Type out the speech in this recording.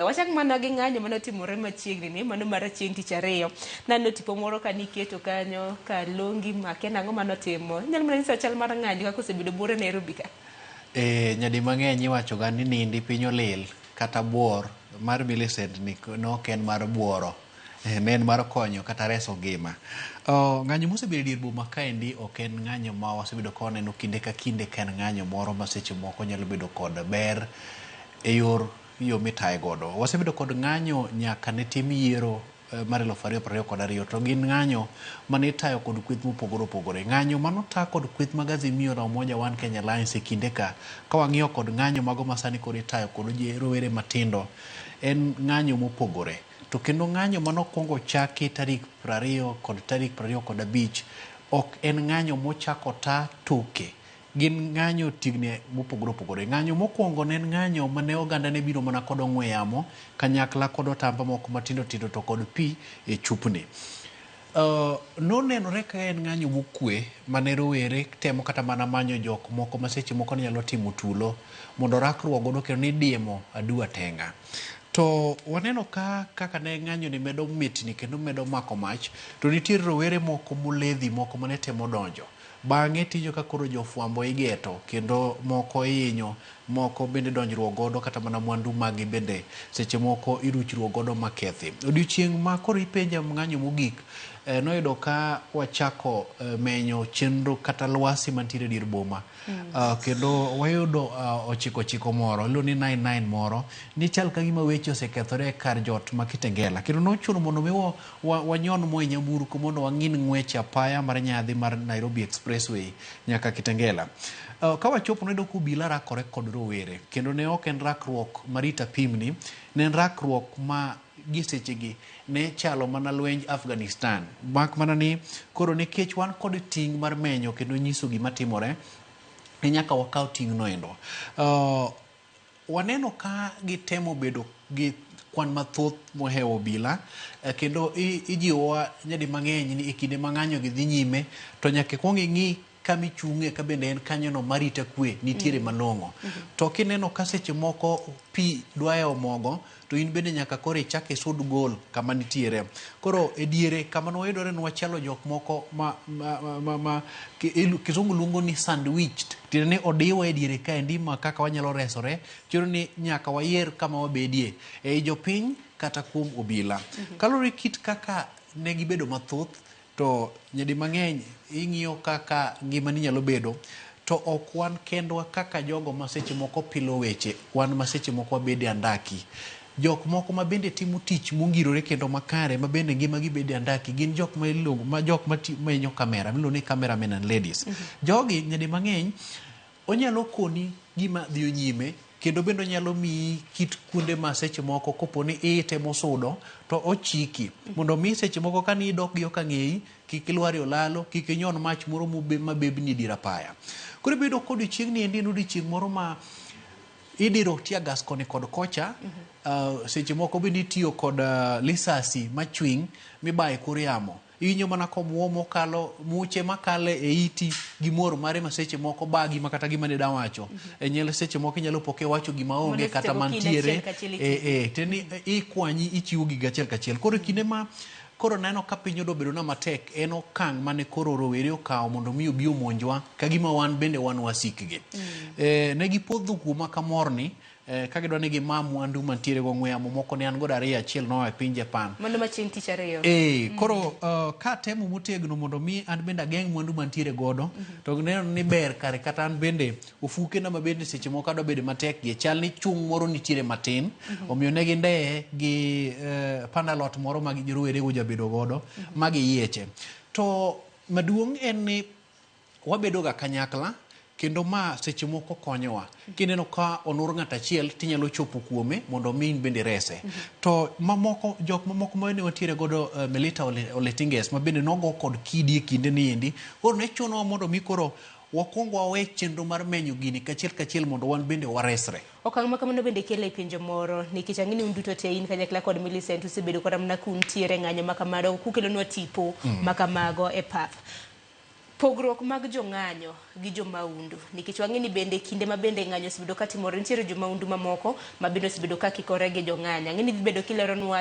Wachak mana gi ng'anyo manotimore machiegni ni mano mar chieng' tich ariyo. Nano tipo moro ka niketo kanyo ka longi make nang'o manotimo. Nyalo mana nyiso chal mar ng'anyo kaka osebedo buore Nairobi ka. Nyadi mang'eny iwacho ga ni nindi piny olil kata buor mar Millicent ni nok en mar buoro. Ne en mar konyo kata reso ngima. Ng'anyo mosebedo dier boma kaendi ok en ng'anyo ma wasebedo ka waneno kinde ka kinde ka en ng'anyo moro ma seche moko nyalo bedo kod ber e yo mitaye godo. Wasebedo kod ng'anyo nyaka ne tim yiero mar 2022 to gin ng'anyo mane itayo kod kweth mopogore opogore. Ng'anyo manota kod kweth mag Azimio la Umoja One Kenya Alliance e kinde ka wang'iyo kod ng'anyo mago masani kod itayo kod rowere matindo en ng'anyo mopogore. To kendo ng'anyo manokwongo chaki tarik 20 kod tarik 25 ok en ng'anyo mochako ta toke. Gin ng'anyo tigni mopogore opogore. Ng'anyo mokwongo ne en ng'anyo mane oganda ne biro mana kod ong'we yamo kanyakla kod otamba moko matindo tindo to kod pi e chupni. Nonenore ka en ng'anyo mokwe mane rowere temo kata mana manyo jok moko ma seche moko ne nyalo timo tulo mondo rakruok godo kendo ni diemo adua tenga. To waneno kaka ne ng'anyo ni medo mitni kendo medo mako mach to nitiere rowere moko moledhi moko mane temo donjo. Bang'e tijo ka koro jofwambo igeto kendo moko hinyo, moko bende donjruok godo kata mana mwandu magi bende seche moko iruchruok godo makethi. Odiochieng' ma koro ipenja ng'anyo mogik noyudo ka wachako menyo chenro kata lwasi mantiere dier boma. Kendo wayudo ochiko moro, ilo ni 99 moro, ni chal ka gima weche osekethore kar jot ma Kitengela. Kendo nochuno mondo mi wanyon mo e nyamburko mondo wang'in ng'wech apaya mar nyadhi mar Nairobi Expressway nyaka Kitengela. Ka wachopo noyudo ka obila rakore kod rowere, kendo ne ok en rakruok marita pimni, ne en rakruok ma gisechegi ne chalo mana lwenj Afghanistan. Mak mana ni koro nikech wan kod ting' mar menyo kendo nyiso gima timore, ne nyaka wakaw ting' noendo. Waneno ka gitemo bedo gi kwan mathoth mohewo obila, kendo ijiwowa nyadi mang'eny ni e kinde ma ng'anyo gi dhi nyime to nyaka kuong ing'i kamichung'e ka bende en kanyono marita kwe nitiere malong'o. To kineno ka seche moko pi dwayo mogo to in bende nyaka koro ichak isud gol kama nitiere. Koro e diere kama nwayudore nwachalo jok moko ma kizungu luongo ni sandwiched. Tiende ni odiwa e diere kaendi ma kaka wanyalo resore. Chiro ni nyaka wayier kama wabedie ei jopiny kata kuom obila. Kalore kit kaka ne gibedo mathoth to nyadi mang'eny ing'iyo kaka ngima ni nyalo bedo, to ok wan kendwa kaka jogo ma seche moko pilo weche, wan ma seche moko wabede andaki. Jok moko ma bende timo tich mongirore kendo makare ma bende ngima gi bede andaki gin jok ma iluongo ma jok ma menyo kamera, miluongo ni cameramen and ladies. Jogi nyadi mang'eny onyalo koni gima dhi nyime kendo bende nyalo miyi kit kuonde ma seche moko koponi itemo sudo to ochiki mondo mi seche moko kani idok gi ok ang'eyi kik ilwari olalo, kik inyon mach moro mabebni dier apaya. Koro bedo kod chieng' ni endi en odiochieng' moro ma idiro tia gas koni kod kocha. Seche moko bende itiyo kod lisasi machwing' mibaye kor yamo. Inyo mana komwomo kalo muche makale e iti gimoro mare ma seche moko bagi makata gima ne dawacho. Nyalo seche moko inyalo poke wacho gima onge kata mantiere. Teni ikwanyi ichiwo gi gachiel kachiel. Koro kinde ma koro neno ka piny odobedo na matek en okang' mane koro rowere okawo mondo mi obi omonjwa ka gima wan bende wan wasikgi. Ne gipodho kuma kamorni ka gidwa ni gima mwandu mantiere go ng'we yamo moko ne an godo ariyo, achiel noa e piny Japan. Mano ma chieng' tich ariyo. Koro ka temo motegno mondo mi an bende ageng' mwandu mantiere godo, to neno ni ber kare kata an bende ofuke na mabende seche moko adwa bedo matek gi chal ni chung' moro nitiere matin, omiyo ne gindeye gi pandalot moro ma rowere go jabedo godo ma giyieche. To maduong' en ni wabedo ga kanyakla kendo ma seche moko konyowa. Kineno ka onur ng'at achiel tinyalo chopo kuome mondo min bende rese. To mamoko jok mamoko ma ne watiere godo Melita Oletinges ma bende nogo kod kidi e kinde ni endi. Koro ne chunowa mondo mi koro wakwongo wawe chenro mar menyo gini kachiel mondo wan bende waresre. Okang' ma kamano bende kele e pinje moro nikech ang'eni un duto te in kanyakla kod Millicent usebedo kod mana kuntiere ng'anyo ma kamano kukelonwa tipo ma kamago e pap. pogruok mag jong'anyo gi jomaundu nikech wang'e ni bende kinde ma bende ng'anyo osebedo ka timore, nitiere jomaundu mamoko ma bende osebedo ka kikore gi jong'anyo. Ang'e ni dhi bedo kileronwa